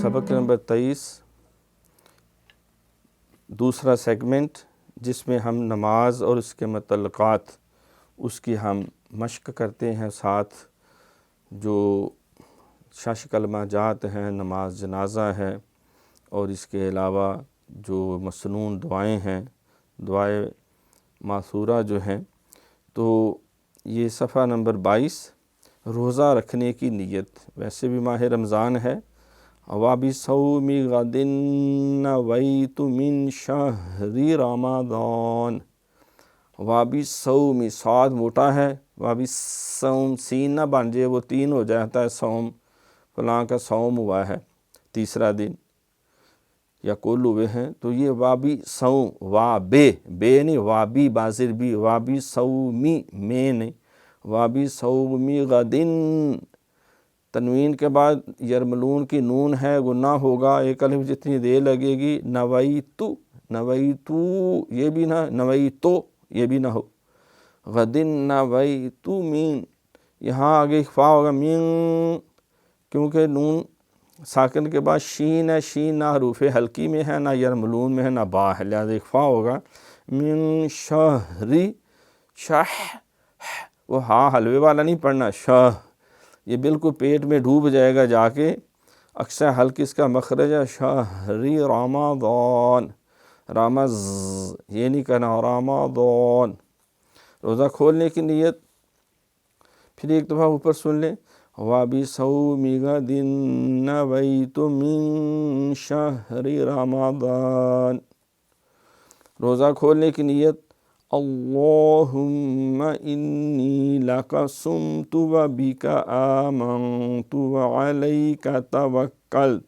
سبق نمبر 23 دوسرا سیگمنٹ، جس میں ہم نماز اور اس کے متعلقات اس کی ہم مشق کرتے ہیں، ساتھ جو 6 کلمہ جات ہیں، نماز جنازہ ہے، اور اس کے علاوہ جو مسنون دعائیں ہیں، دعائے ماثورہ جو ہیں. تو یہ صفحہ نمبر 22 روزہ رکھنے کی نیت. ویسے بھی ماہ رمضان ہے. وَبِصَوْمِ غَدٍ نَوَيْتُ مِنْ شَهْرِ رَمَضَانَ. وَبِصَوْمِ صاد موٹا ہے، وَبِصَوْم سین نہ بن جائے، وہ 3 ہو جاتا ہے. صوم فلاں کا صوم ہوا ہے، تیسرا دن یا کل ہوئے ہیں. تو یہ وَبِصَوْم بے نہیں، وابی بازر بھی، وَبِصَوْمِ میں نہیں، وَبِصَوْمِ غَدٍ. تنوین کے بعد یرملون کی نون ہے، گناہ ہوگا، ایک الف جتنی دیر لگے گی. نویتو یہ بھی نہ، نویتو یہ بھی نہ ہو. غدن نویتو مین، یہاں آگے اخفا ہوگا مین، کیونکہ نون ساکن کے بعد شین ہے. شین نہ حروف حلقی میں ہے، نہ یرملون میں ہے، نہ با ہے، لہذا اخفا ہوگا. من شہری، شہ، وہ ہاں حلوے والا نہیں پڑھنا، شہ، یہ بالکل پیٹ میں ڈوب جائے گا جا کے. اکثر حلق اس کا مخرج ہے. شہری رمضان، رمض یہ نہیں کہنا، رمضان. روزہ کھولنے کی نیت پھر ایک دفعہ اوپر سن لیں. وَبِصَوْمِ غَدٍ نَوَيْتُ مِن شَهْرِ رَمَضَانَ. روزہ کھولنے کی نیت. اللہم انی لک صمت وبک آمنت وعلیک توکلت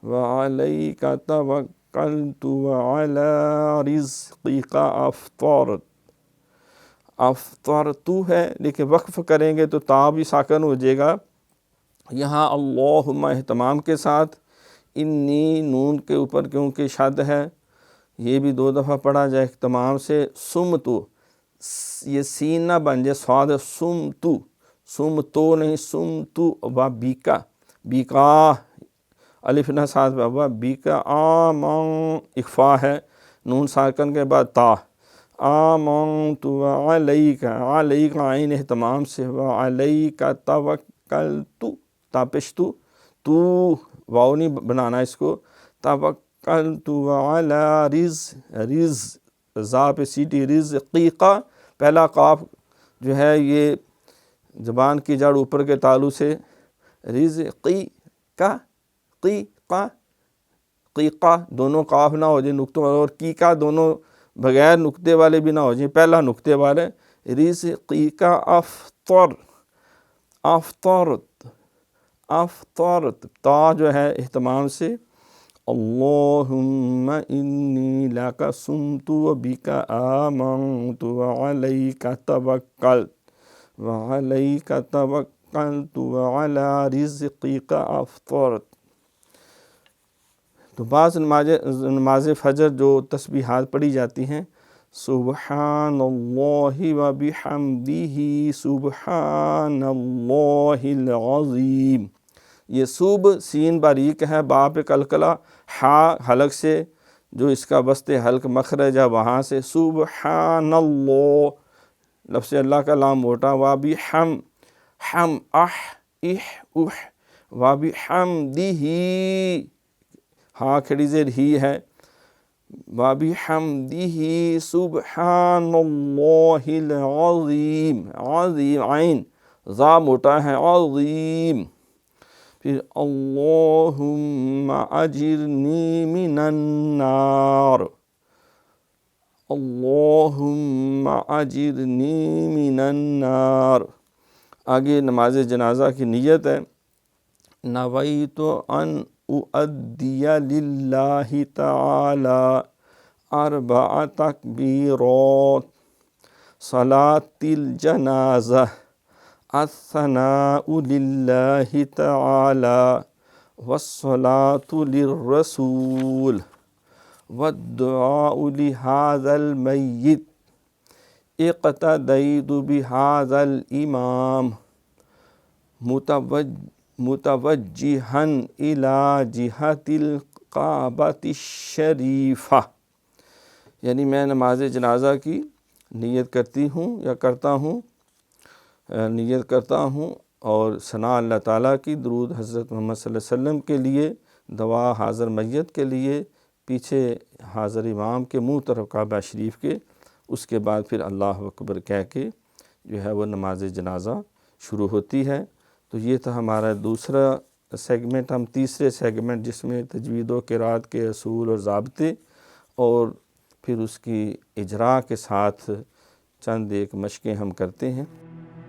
وعلی رزقک افطرت. افطرتو ہے، لیکن وقف کریں گے تو تا بھی ساکن ہو جائے گا. یہاں اللہم اہتمام کے ساتھ، انی نون کے اوپر کیونکہ شد ہے، یہ بھی 2 دفعہ پڑھا جائے اہتمام سے. سمتو یہ سین نہ بن جائے، صاد سمتو، سمتو نہیں، سمتو. و بیکا، بیکا الف نہ ساتھ، و بیکا آمن اخفا ہے، نون ساکن کے بعد تا. آمنت وعلیک، علیک عین اہتمام سے، وعلیک توکلت تاپشتو، تو واو نہیں بنانا اس کو، توکلت وعلی رز زا پہ سیٹی، رزقیقہ پہلا قاف جو ہے یہ زبان کی جڑ اوپر کے تالو سے، رزقیقہ، قیقہ، قیقہ دونوں قاف نہ ہو جائیں نقطوں، اور قیقہ دونوں بغیر نقطے والے بھی نہ ہو جائیں، پہلا نقطے والے. رزقیقہ افطر، افطرت، افطرت تا جو ہے اہتمام سے. اللہم انی لک صمت وبک آمنت وعلیک توکلت وعلیک توکلت وعلی رزقک افطرت. تو بعض نماز فجر جو تسبیحات پڑھی جاتی ہیں، سبحان اللہ وبحمدہ سبحان اللہ العظیم. یہ صوب سین باریک ہے، با پہ قلقلہ، ہا حلق سے جو اس کا وسط حلق مخرج ہے وہاں سے. سبحان اللہ، لفظ اللہ کا لام موٹا. وبحم، ہم اح اح اح، وبحمدہ ہاں کھڑی زیر ہی ہے. وبحمدہ سبحان اللہ العظیم، عظیم عین ذا موٹا ہے، عظیم. پھر اللہم اجرنی من النار، اللہم اجرنی من النار. آگے نماز جنازہ کی نیت ہے. نویت ان اؤدی للہ تعالی 4 تکبیرات صلاة الجنازہ، الثناء للہ تعالی والصلاة للرسول والدعاء لہذا المیت. اقتدیت بہذا الامام متوجہن الی جہت الکعبۃ الشریفہ، یعنی میں نماز جنازہ کی نیت کرتی ہوں یا کرتا ہوں، نیت کرتا ہوں اور ثناء اللہ تعالیٰ کی، درود حضرت محمد صلی اللہ علیہ وسلم کے لیے، دعا حاضر میت کے لیے، پیچھے حاضر امام کے منہ طرف کعبہ شریف کے، اس کے بعد پھر اللہ اکبر کہہ کے جو ہے وہ نماز جنازہ شروع ہوتی ہے۔ تو یہ تھا ہمارا دوسرا سیگمنٹ۔ ہم تیسرے سیگمنٹ جس میں تجوید و قرات کے اصول اور ضابطے اور پھر اس کی اجراء کے ساتھ چند ایک مشقیں ہم کرتے ہیں۔